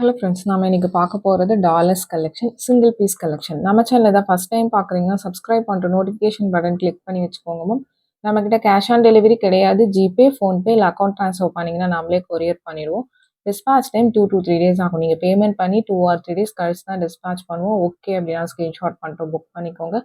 Hello friends, நம்ம இன்னைக்கு பார்க்க போகிறது dollars collection, single piece collection. நம்ம சேனல் தான் ஃபஸ்ட் டைம் பார்க்குறீங்கன்னா சப்ஸ்கிரைப் பண்ணிட்டு நோட்டிஃபிகேஷன் பட்டன் கிளிக் பண்ணி வச்சுக்கோங்க மேம். நம்மக்கிட்ட கேஷ் ஆன் டெலிவரி கிடையாது. ஜிபே, ஃபோன்பே இல்லை அக்கௌண்ட் ட்ரான்ஸ்ஃபர் பண்ணிங்கன்னா நம்மளே கொரியர் பண்ணிடுவோம். டிஸ்பேச் டைம் 2 to 3 days ஆகும். நீங்கள் பேமெண்ட் பண்ணி 2 or 3 days கழிச்சு தான் டிஸ்பேச் பண்ணுவோம். ஓகே அப்படின்னா ஸ்க்ரீன்ஷாட் பண்ணிட்டு புக் பண்ணிக்கோங்க.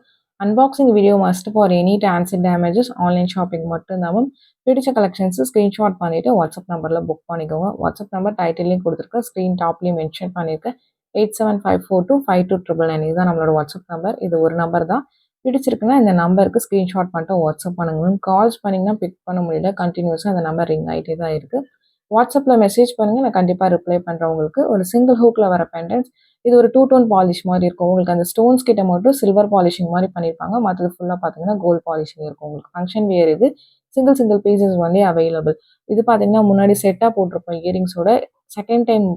Unboxing video must for any transit damages. Online shopping மட்டும்தான் மேம். பிடிச்ச கலெக்ஷன்ஸு ஸ்க்ரீன்ஷாட் பண்ணிவிட்டு வாட்ஸ்அப் நம்பரில் புக் பண்ணிக்கோங்க. வாட்ஸ்அப் நம்பர் டைட்டிலையும் கொடுத்துருக்கேன், ஸ்க்ரீன் டாப்லையும் மென்ஷன் பண்ணியிருக்கேன். 8754252999 இதுதான் நம்மளோட வாட்ஸ்அப் நம்பர். இது ஒரு நம்பர் தான். பிடிச்சிருக்குன்னா இந்த நம்பருக்கு ஸ்க்ரீன்ஷாட் பண்ணிட்டு வாட்ஸ்அப் பண்ணுங்க. கால்ஸ் பண்ணிங்கன்னா பிக் பண்ண முடியல, கண்டினியூஸாக அந்த நம்பர் ரிங் ஆகிட்டே தான் இருக்குது. வாட்ஸ்அப்பில் மெசேஜ் பண்ணுங்கள், நான் கண்டிப்பாக ரிப்ளை பண்ணுறேன். உங்களுக்கு ஒரு சிங்கிள் ஹூக்கில் வர பெண்டன்ஸ். இது ஒரு 2 tone பாலிஷ் மாதிரி இருக்கும். உங்களுக்கு அந்த ஸ்டோன்ஸ் கிட்ட மட்டும் சில்வர் பாலிஷிங் மாதிரி பண்ணியிருப்பாங்க. மற்றது ஃபுல்லாக பார்த்தீங்கன்னா கோல்ட் பாலிஷிங் இருக்கும். உங்களுக்கு ஃபங்க்ஷன் வேர் இது. Single pieces only available. இது பார்த்தீங்கன்னா முன்னாடி செட்டாக போட்டிருப்போம் இயரிங்ஸோட. செகண்ட் டைம்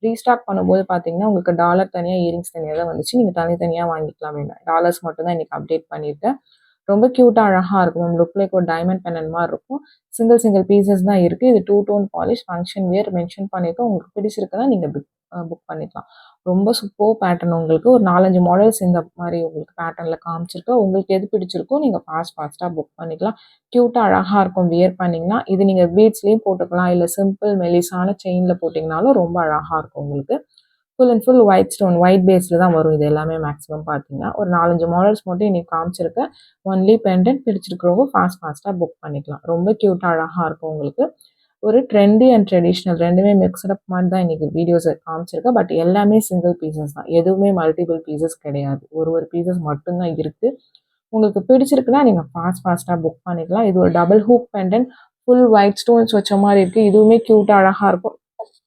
ரீஸ்டாக் பண்ணும்போது பார்த்தீங்கன்னா உங்களுக்கு டாலர் தனியாக, இயரிங்ஸ் தனியாக தான் வந்துச்சு. நீங்கள் தனித்தனியாக வாங்கிக்கலாம் வேண்டாம். டாலர்ஸ் மட்டும் தான் இன்றைக்கி அப்டேட் பண்ணியிருக்கேன். ரொம்ப க்யூட்டாக அழகாக இருக்கும். லுக் லைக் ஒரு டைமண்ட் பென்னன் மாதிரி இருக்கும். சிங்கிள் பீசஸ் தான் இருக்குது. இது 2 tone பாலிஷ், ஃபங்க்ஷன் வேர் மென்ஷன் பண்ணியிருக்கோம். உங்களுக்கு பிடிச்சிருக்குன்னா நீங்கள் புக் பண்ணிக்கலாம். ரொம்ப சூப்பர் பேட்டர்ன். உங்களுக்கு ஒரு 4-5 மாடல்ஸ் இந்த மாதிரி உங்களுக்கு பேட்டர்னில் காமிச்சிருக்கோம். உங்களுக்கு எது பிடிச்சிருக்கோ நீங்கள் ஃபாஸ்ட்டாக புக் பண்ணிக்கலாம். க்யூட்டாக அழகாக இருக்கும் வியர் பண்ணிங்கன்னா. இது நீங்கள் பீட்ஸ்லேயும் போட்டுக்கலாம், இல்லை சிம்பிள் மெலிசான செயினில் போட்டிங்கனாலும் ரொம்ப அழகாக இருக்கும். உங்களுக்கு full and full white stone, white பேஸில் தான் வரும். இது எல்லாமே மேக்ஸிமம் பார்த்தீங்கன்னா ஒரு 4-5 மாடல்ஸ் மட்டும் இன்றைக்கி காமிச்சிருக்கேன். Only pendant. பிடிச்சிருக்கிறவங்க ஃபாஸ்ட்டாக புக் பண்ணிக்கலாம். ரொம்ப க்யூட்டாக அழகாக இருக்கும். உங்களுக்கு ஒரு ட்ரெண்டி அண்ட் ட்ரெடிஷ்னல் ரெண்டுமே மிக்ஸ்டப் மாதிரி தான் இன்றைக்கி வீடியோஸை காமிச்சிருக்கேன். பட் எல்லாமே சிங்கிள் பீசஸ் தான், எதுவுமே மல்டிபிள் பீசஸ் கிடையாது. ஒரு பீசஸ் மட்டும்தான் இருக்குது. உங்களுக்கு பிடிச்சிருக்குன்னா நீங்கள் ஃபாஸ்ட்டாக புக் பண்ணிக்கலாம். இது ஒரு double hook pendant, full white stones வச்ச மாதிரி இருக்குது. இதுவுமே க்யூட்டாக அழகாக இருக்கும்.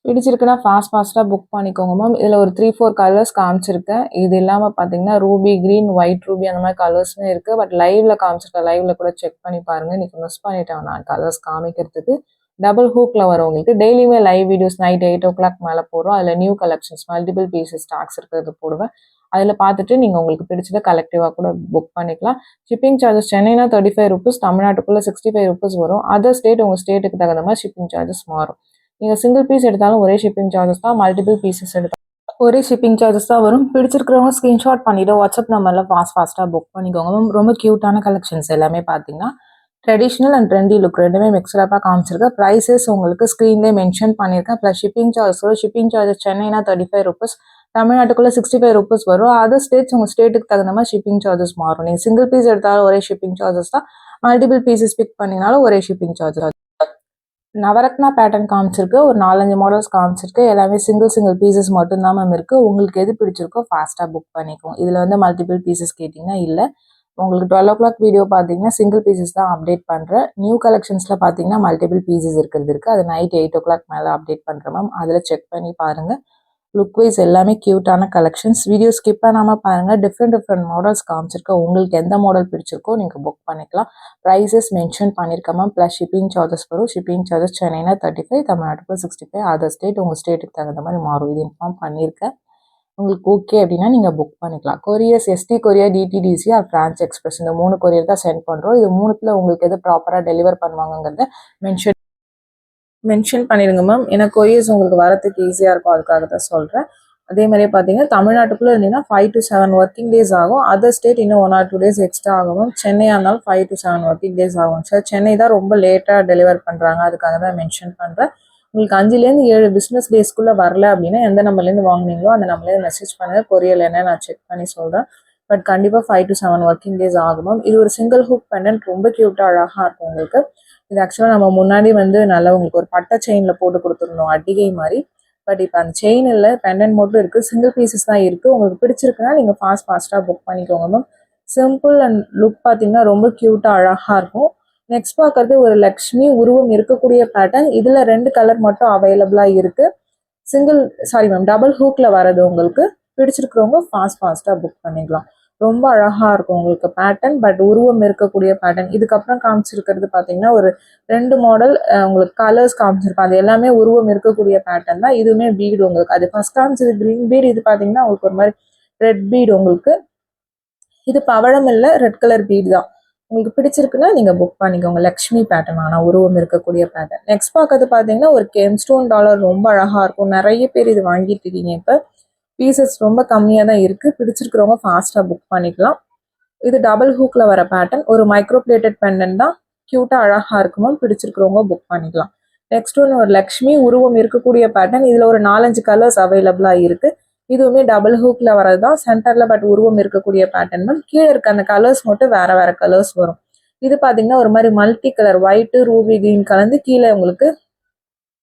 பிடிச்சிருக்குன்னா ஃபாஸ்ட்டாக புக் பண்ணிக்கோங்க மேம். இதில் ஒரு 3-4 கலர்ஸ் காமிச்சிருக்கேன். இது இல்லாமல் பார்த்தீங்கன்னா ரூபி க்ரீன், ஒயிட் ரூபி அந்த மாதிரி கலர்ஸுமே இருக்குது. பட் லைவில் காமிச்சிருக்கேன், லைவில் கூட செக் பண்ணி பாருங்கள். இன்றைக்கி மிஸ் பண்ணிட்டேன் நான் கலர்ஸ் காமிக்கிறதுக்கு. டபுள் ஹூக்கில் வரவங்களுக்கு டெய்லியுமே லைவ் வீடியோஸ் நைட் 8 o'clock மேலே போடுறோம். அதில் new collections multiple pieces stocks இருக்கிறது போடுவேன். அதில் பார்த்துட்டு நீங்கள் உங்களுக்கு பிடிச்சதை கலெக்டிவாக கூட புக் பண்ணிக்கலாம். ஷிப்பிங் சார்ஜஸ் சென்னைனா 35 rupees, தமிழ்நாட்டுக்குள்ளே 65 rupees வரும். அதர் ஸ்டேட் உங்கள் ஸ்டேட்டுக்கு தகுந்த மாதிரி ஷிப்பிங் சார்ஜஸ் மாறும். நீங்கள் சிங்கிள் பீஸ் எடுத்தாலும் ஒரே ஷிப்பிங் சார்ஜஸ் தான், மல்டிபிள் பீசஸ் எடுத்தாலும் ஒரே ஷிப்பிங் சார்ஜஸ் தான் வரும். பிடிச்சிருக்கிறவங்க ஸ்க்ரீன்ஷாட் பண்ணிவிட்டு வாட்ஸ்அப் நம்பரில் ஃபாஸ்ட்டாக புக் பண்ணிக்கோங்க மேம். ரொம்ப க்யூட்டான கலெக்ஷன்ஸ் எல்லாமே பார்த்தீங்கன்னா ட்ரெடிஷ்னல் அண்ட் ட்ரெண்டி லுக் ரெண்டுமே மிக்ஸ்டப்பாக காமிச்சிருக்கேன். ப்ரைஸஸ் உங்களுக்கு ஸ்க்ரீன்லேயே மென்ஷன் பண்ணியிருக்கேன். ப்ளஸ் ஷிப்பிங் சார்ஜஸ் சென்னைனா 35 rupees, தமிழ்நாட்டுக்குள்ளே 65 rupees வரும். அதர் ஸ்டேட்ஸ் உங்கள் ஸ்டேட்டுக்கு தகுந்த மாதிரி ஷிப்பிங் சார்ஜஸ் மாறும். நீங்கள் சிங்கிள் பீஸ் எடுத்தாலும் ஒரே ஷிப்பிங் சார்ஜஸ் தான், மல்டிபிள் பீசஸ் பிக் பண்ணிங்கனாலும் ஒரே ஷிப்பிங் சார்ஜஸ். நவரத்னா பேட்டர்ன் காமிச்சிருக்கு, ஒரு 4-5 மாடல்ஸ் காமிச்சிருக்கு. எல்லாமே சிங்கிள் பீசஸ் மட்டும்தான் மேம் இருக்குது. உங்களுக்கு எது பிடிச்சிருக்கோ ஃபாஸ்ட்டாக புக் பண்ணிக்கோங்க. இதில் வந்து மல்டிபிள் பீசஸ் கேட்டிங்கன்னா இல்லை. உங்களுக்கு 12 o'clock வீடியோ பார்த்தீங்கன்னா சிங்கிள் பீசஸ் தான் அப்டேட் பண்ணுறேன். நியூ கலெக்ஷன்ஸில் பார்த்தீங்கன்னா மல்டிபிள் பீசஸ் இருக்குது. அது நைட் 8 o'clock மேலே அப்டேட் பண்ணுறேன் மேம். அதில் செக் பண்ணி பாருங்கள். லுக் வைஸ் எல்லாமே க்யூட்டான கலெக்ஷன்ஸ். வீடியோ ஸ்கிப் பண்ணாமல் பாருங்கள். டிஃப்ரெண்ட் மாடல்ஸ் காமிச்சிருக்கேன். உங்களுக்கு எந்த மாடல் பிடிச்சிருக்கோ நீங்கள் புக் பண்ணிக்கலாம். ப்ரைஸஸ் மென்ஷன் பண்ணியிருக்கேன் மேம். ப்ளஸ் ஷிப்பிங் சார்ஜஸ் வரும். ஷிப்பிங் சார்ஜஸ் சென்னைனா 35, தமிழ்நாட்டுக்கு 65. அதர் ஸ்டேட் உங்கள் ஸ்டேட்டுக்கு தகுந்த மாதிரி மாறும். இது இன்ஃபார்ம் பண்ணியிருக்கேன். உங்களுக்கு ஓகே அப்படின்னா நீங்கள் புக் பண்ணிக்கலாம். Couriers ST courier, DTDC or Franch express, இந்த 3 கொரியர் தான் சென்ட் பண்ணுறோம். இது 3த்தில் உங்களுக்கு எது ப்ராப்பராக டெலிவர் பண்ணுவாங்கங்கிறத மென்ஷன் பண்ணிடுங்க மேம். ஏன்னா கொரியர்ஸ் உங்களுக்கு வரத்துக்கு ஈஸியாக இருக்கும், அதுக்காக தான் சொல்கிறேன். அதே மாதிரியே பார்த்தீங்கன்னா தமிழ்நாட்டுக்குள்ளே இருந்தீங்கன்னா 5 to 7 working days ஆகும். அதர் ஸ்டேட் இன்னும் 1 or 2 days எக்ஸ்ட்ரா ஆகும் மேம். சென்னையாக இருந்தாலும் 5 to 7 working days ஆகும் சார். சென்னை தான் ரொம்ப லேட்டாக டெலிவர் பண்ணுறாங்க, அதுக்காக தான் மென்ஷன் பண்ணுறேன். உங்களுக்கு 5லேருந்து 7 பிஸ்னஸ் டேஸ்க்குள்ளே வரல அப்படின்னா எந்த நம்பர்லேருந்து வாங்கினீங்களோ அந்த நம்பர்லேருந்து மெசேஜ் பண்ணுங்கள். கொரியரில் என்ன நான் செக் பண்ணி சொல்கிறேன். பட் கண்டிப்பாக 5 to 7 working days ஆகும் மேம். இது ஒரு சிங்கிள் ஹூக் பெண்டன்ட், ரொம்ப க்யூட்டாக அழகாக இருக்கும் உங்களுக்கு. இது ஆக்சுவலாக நம்ம முன்னாடி வந்து நல்லா உங்களுக்கு ஒரு பட்டை செயினில் போட்டு கொடுத்துருந்தோம், அட்டிகை மாதிரி. பட் இப்போ அந்த செயின் இல்லை, பெண்டன்ட் மட்டும் இருக்குது. சிங்கிள் பீசஸ் தான் இருக்குது. உங்களுக்கு பிடிச்சிருக்குன்னா நீங்கள் ஃபாஸ்ட்டாக புக் பண்ணிக்கோங்க மேம். சிம்பிள் அண்ட் லுக் பார்த்தீங்கன்னா ரொம்ப க்யூட்டாக அழகாக இருக்கும். நெக்ஸ்ட் பார்க்கறது ஒரு லக்ஷ்மி உருவம் இருக்கக்கூடிய பேட்டர்ன். இதில் 2 கலர் மட்டும் அவைலபிளாக இருக்குது. டபுள் ஹூக்கில் வரது. உங்களுக்கு பிடிச்சிருக்கிறவங்க ஃபாஸ்ட்டாக புக் பண்ணிக்கலாம். ரொம்ப அழகாக இருக்கும் உங்களுக்கு பேட்டர்ன். பட் உருவம் இருக்கக்கூடிய பேட்டர்ன். இதுக்கப்புறம் காமிச்சிருக்கிறது பார்த்தீங்கன்னா ஒரு 2 மாடல் உங்களுக்கு கலர்ஸ் காமிச்சிருக்கோம். அது எல்லாமே உருவம் இருக்கக்கூடிய பேட்டர்ன் தான். இதுவுமே பீடு உங்களுக்கு. அது ஃபர்ஸ்ட் காமிச்சது க்ரீன் பீடு. இது பார்த்தீங்கன்னா உங்களுக்கு ஒரு மாதிரி ரெட் பீடு உங்களுக்கு. இது பவழம் இல்லை, ரெட் கலர் பீடு தான். உங்களுக்கு பிடிச்சிருக்குன்னா நீங்கள் புக் பண்ணிக்கோங்க. லக்ஷ்மி பேட்டர்ன் ஆனால் உருவம் இருக்கக்கூடிய பேட்டர்ன். நெக்ஸ்ட் பார்க்கறது பார்த்தீங்கன்னா ஒரு கெம்ஸ்டோன் டாலர் ரொம்ப அழகாக இருக்கும். நிறைய பேர் இது வாங்கிட்டு இருக்கீங்க. இப்போ பீசஸ் ரொம்ப கம்மியாக தான் இருக்குது. பிடிச்சிருக்கிறவங்க ஃபாஸ்ட்டாக புக் பண்ணிக்கலாம். இது டபுள் ஹூக்கில் வர பேட்டர்ன். ஒரு மைக்ரோ பிளேட்டட் பெண்டன் தான். க்யூட்டாக அழகாக இருக்குமோ, பிடிச்சிருக்கிறவங்க புக் பண்ணிக்கலாம். நெக்ஸ்ட் ஒன்று ஒரு லக்ஷ்மி உருவம் இருக்கக்கூடிய பேட்டர்ன். இதில் ஒரு 4-5 கலர்ஸ் அவைலபிளாக இருக்குது. இதுவுமே டபுள் ஹூக்கில் வரது தான். சென்டரில் பட் உருவம் இருக்கக்கூடிய பேட்டர்ன் தான். கீழே இருக்க அந்த கலர்ஸ் மட்டும் வேறு வேறு கலர்ஸ் வரும். இது பார்த்தீங்கன்னா ஒரு மாதிரி multi colour white Ruby green கலந்து கீழே உங்களுக்கு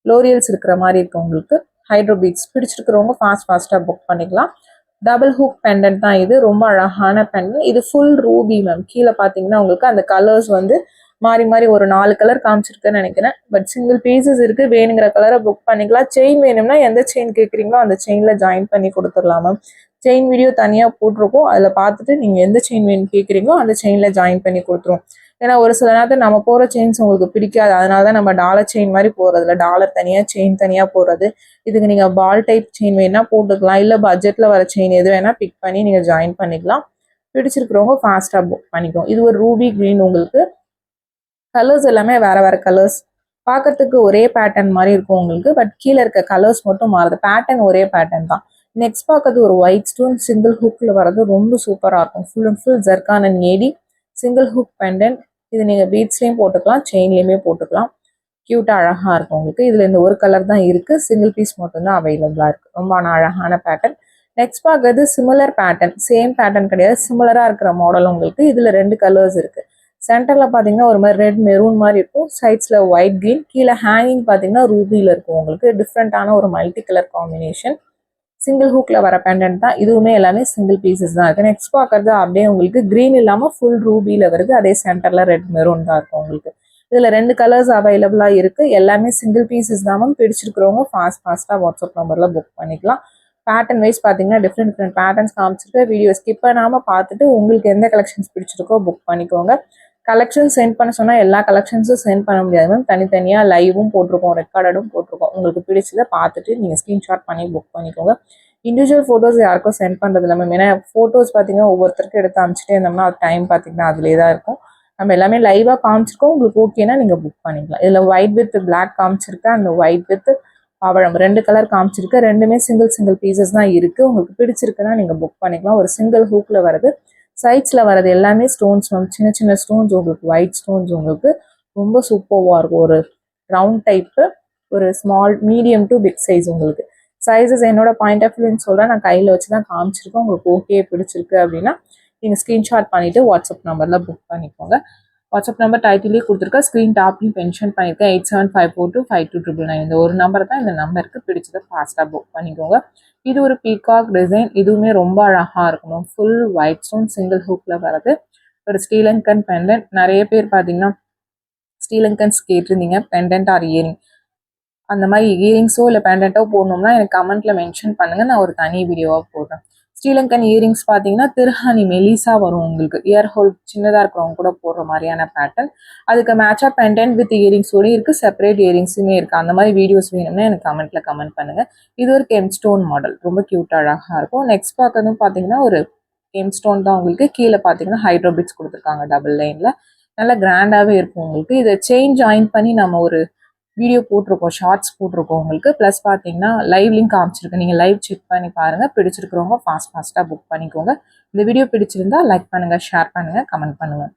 லோரியல்ஸ் இருக்கிற மாதிரி இருக்கு. உங்களுக்கு ஹைட்ரோ பீட்ஸ் பிடிச்சிருக்கிறவங்க ஃபாஸ்ட்டாக புக் பண்ணிக்கலாம். டபுள் ஹூக் பெண்டன்ட் தான் இது. ரொம்ப அழகான பெண்டன்ட். இது ஃபுல் ரூபி மேம். கீழே பார்த்தீங்கன்னா உங்களுக்கு அந்த கலர்ஸ் வந்து மாறி மாறி ஒரு 4 கலர் காமிச்சிருக்குன்னு நினைக்கிறேன். பட் சிங்கிள் பீசஸ் இருக்குது. வேணுங்கிற கலரை புக் பண்ணிக்கலாம். செயின் வேணும்னா எந்த செயின் கேட்குறீங்களோ அந்த செயினில் ஜாயின் பண்ணி கொடுத்துடலாம் மேம். செயின் வீடியோ தனியாக போட்டிருக்கோம். அதில் பார்த்துட்டு நீங்கள் எந்த செயின் வேணும் கேட்குறீங்களோ அந்த செயினில் ஜாயின் பண்ணி கொடுத்துருவோம். ஏன்னா ஒரு சில நேரத்தில் நம்ம போகிற செயின்ஸ் உங்களுக்கு பிடிக்காது. அதனால தான் நம்ம டாலர் செயின் மாதிரி போகிறதில்ல. டாலர் தனியாக செயின் தனியாக போடுறது. இதுக்கு நீங்கள் பால் டைப் செயின் வேணால் போட்டுக்கலாம். இல்லை பட்ஜெட்டில் வர செயின் எது வேணால் பிக் பண்ணி நீங்கள் ஜாயின் பண்ணிக்கலாம். பிடிச்சிருக்கிறவங்க ஃபாஸ்ட்டாக புக் பண்ணிக்கும். இது ஒரு ரூபி க்ரீன். உங்களுக்கு கலர்ஸ் எல்லாமே வேறு வேறு கலர்ஸ். பார்க்கறதுக்கு ஒரே பேட்டர்ன் மாதிரி இருக்கும் உங்களுக்கு. பட் கீழே இருக்க கலர்ஸ் மட்டும் மாறுது. பேட்டர்ன் ஒரே பேட்டர்ன் தான். நெக்ஸ்ட் பார்க்கறது ஒரு ஒயிட் ஸ்டோன் சிங்கிள் ஹூக்கில் வர்றது ரொம்ப சூப்பராக இருக்கும். Full and full zircon and AD single hook pendant. இது நீங்கள் பீட்ஸ்லேயும் போட்டுக்கலாம், செயின்லேயுமே போட்டுக்கலாம். க்யூட்டாக அழகாக இருக்கும் உங்களுக்கு. இதில் இந்த ஒரு கலர் தான் இருக்குது. சிங்கிள் பீஸ் மட்டும்தான் அவைலபிளாக இருக்குது. ரொம்ப அழகான பேட்டர்ன். நெக்ஸ்ட் பார்க்கறது சிமிலர் பேட்டர்ன். சேம் பேட்டர்ன் கிடையாது, சிமிலராக இருக்கிற மாடல் உங்களுக்கு. இதில் 2 கலர்ஸ் இருக்குது. சென்டரில் பார்த்தீங்கன்னா ஒரு மாதிரி ரெட் மெரூன் மாதிரி இருக்கும். சைட்ஸில் ஒயிட் க்ரீன். கீழே ஹேங்கிங் பார்த்தீங்கன்னா ரூபியில் இருக்கும் உங்களுக்கு. டிஃப்ரெண்ட்டான ஒரு மல்டி கலர் காம்பினேஷன். சிங்கிள் ஹூக்கில் வர பெண்டன்ட் தான். இதுவுமே எல்லாமே சிங்கிள் பீசஸ் தான் இருக்குது. நெக்ஸ்ட் பார்க்கறது அப்படியே உங்களுக்கு க்ரீன் இல்லாமல் ஃபுல் ரூபியில் வருது. அதே சென்டரில் ரெட் மெரூன் தான் இருக்கும் உங்களுக்கு. இதில் 2 கலர்ஸ் அவைலபிளாக இருக்குது. எல்லாமே சிங்கிள் பீசஸ் தான் மேம். பிடிச்சிருக்கிறவங்க ஃபாஸ்ட்டாக வாட்ஸ்அப் நம்பரில் புக் பண்ணிக்கலாம். பேட்டர்ன் வைஸ் பார்த்தீங்கன்னா டிஃப்ரெண்ட் பேட்டர்ன்ஸ் காமிச்சிருக்கு. வீடியோ ஸ்கிப் பண்ணாமல் பார்த்துட்டு உங்களுக்கு எந்த கலெக்ஷன்ஸ் பிடிச்சிருக்கோ புக் பண்ணிக்கோங்க. கலெக்ஷன் சென்ட் பண்ண சொன்னால் எல்லா கலெக்ஷன்ஸும் சென்ட் பண்ண முடியாது மேம். தனித்தனியாக லைவும் போட்டிருக்கோம், ரெக்கார்டும் போட்டிருக்கோம். உங்களுக்கு பிடிச்சதை பார்த்துட்டு நீங்கள் ஸ்க்ரீன்ஷாட் பண்ணி புக் பண்ணிக்கோங்க. இண்டிவிஜுவல் ஃபோட்டோஸ் யாருக்கும் சென்ட் பண்ணுறது இல்லை மேம். ஏன்னா ஃபோட்டோஸ் பார்த்தீங்கன்னா ஒவ்வொருத்தருக்கும் எடுத்து அனுப்பிச்சிட்டே இருந்தோம்னா அது டைம் பார்த்தீங்கன்னா அதிலே தான் இருக்கும். நம்ம எல்லாமே லைவாக காமிச்சிருக்கோம். உங்களுக்கு ஓகேனா நீங்கள் புக் பண்ணிக்கலாம். இதில் ஒயிட் வித் பிளாக் காமிச்சிருக்கேன். அந்த ஒயிட் வித் பவழம் 2 கலர் காமிச்சிருக்கு. ரெண்டுமே சிங்கிள் பீசஸ் தான் இருக்குது. உங்களுக்கு பிடிச்சிருக்குன்னா நீங்கள் புக் பண்ணிக்கலாம். ஒரு சிங்கிள் ஹூக்கில் வருது. சைட்ஸில் வரது எல்லாமே ஸ்டோன்ஸ் மேம். சின்ன சின்ன ஸ்டோன்ஸ் உங்களுக்கு, ஒயிட் ஸ்டோன்ஸ் உங்களுக்கு ரொம்ப சூப்பராக இருக்கும். ஒரு ரவுண்ட் டைப்பு, ஒரு small medium to big size உங்களுக்கு. சைஸஸ் என்னோட பாயிண்ட் ஆஃப் வியூன்னு சொல்கிறேன். நான் கையில் வச்சு தான் காமிச்சிருக்கேன். உங்களுக்கு ஓகே பிடிச்சிருக்கு அப்படின்னா நீங்கள் ஸ்க்ரீன்ஷாட் பண்ணிவிட்டு வாட்ஸ்அப் நம்பரில் புக் பண்ணிக்கோங்க. வாட்ஸ்அப் நம்பர் டைட்டிலே கொடுத்துருக்கேன். ஸ்க்ரீன் டாப்லையும் மென்ஷன் பண்ணியிருக்கேன். 8754252999. இந்த ஒரு நம்பர் தான். இந்த நம்பருக்கு பிடிச்சதை ஃபாஸ்ட்டாக புக் பண்ணிக்கோங்க. இது ஒரு பீகாக் டிசைன். இதுவுமே ரொம்ப அழகாக இருக்கணும். ஃபுல் ஒயிட் ஸ்டோன் சிங்கிள் ஹூக்கில் வரது. ஒரு ஸ்ரீலங்கன் பெண்டன்ட். நிறைய பேர் பார்த்தீங்கன்னா ஸ்ரீலங்கன்ஸ் கேட்டிருந்தீங்க பெண்டன்ட் ஆர் இயரிங். அந்த மாதிரி இயரிங்ஸோ இல்லை பெண்டன்ட்டோ போடணும்னா எனக்கு கமெண்ட்டில் மென்ஷன் பண்ணுங்கள். நான் ஒரு தனி வீடியோவாக போடுறேன். ஸ்ரீலங்கன் இயரிங்ஸ் பார்த்தீங்கன்னா திருஹானி மெலிசா வரும் உங்களுக்கு. இயர் ஹோல் சின்னதாக இருக்கிறவங்க கூட போடுற மாதிரியான பேட்டர்ன். அதுக்கு மேட்சாக பெண்டன்ட் வித் இயரிங்ஸோடய இருக்குது. செப்பரேட் இயரிங்ஸுமே இருக்குது. அந்த மாதிரி வீடியோஸ் வேணும்னா எனக்கு கமெண்ட் பண்ணுங்கள். இது ஒரு கெம்ஸ்டோன் மாடல். ரொம்ப க்யூட்டாக அழகாக இருக்கும். நெக்ஸ்ட் பார்க்கறதும் பார்த்தீங்கன்னா ஒரு கெம்ஸ்டோன் தான் உங்களுக்கு. கீழே பார்த்தீங்கன்னா ஹைட்ரோபிட்ஸ் கொடுத்துருக்காங்க டபுள் லைனில். நல்லா கிராண்டாகவே இருக்கும் உங்களுக்கு. இதை செயின் ஜாயின் பண்ணி நம்ம ஒரு வீடியோ போட்டிருக்கோம், ஷார்ட்ஸ் போட்டிருக்கோம் உங்களுக்கு. ப்ளஸ் பார்த்தீங்கன்னா லைவ் லிங்க் காமிச்சிருக்கு. நீங்கள் லைவ் செக் பண்ணி பாருங்கள். பிடிச்சிருக்கிறவங்க ஃபாஸ்ட்டாக புக் பண்ணிக்கோங்க. இந்த வீடியோ பிடிச்சிருந்தா லைக் பண்ணுங்கள், ஷேர் பண்ணுங்கள், கமெண்ட் பண்ணுங்கள்.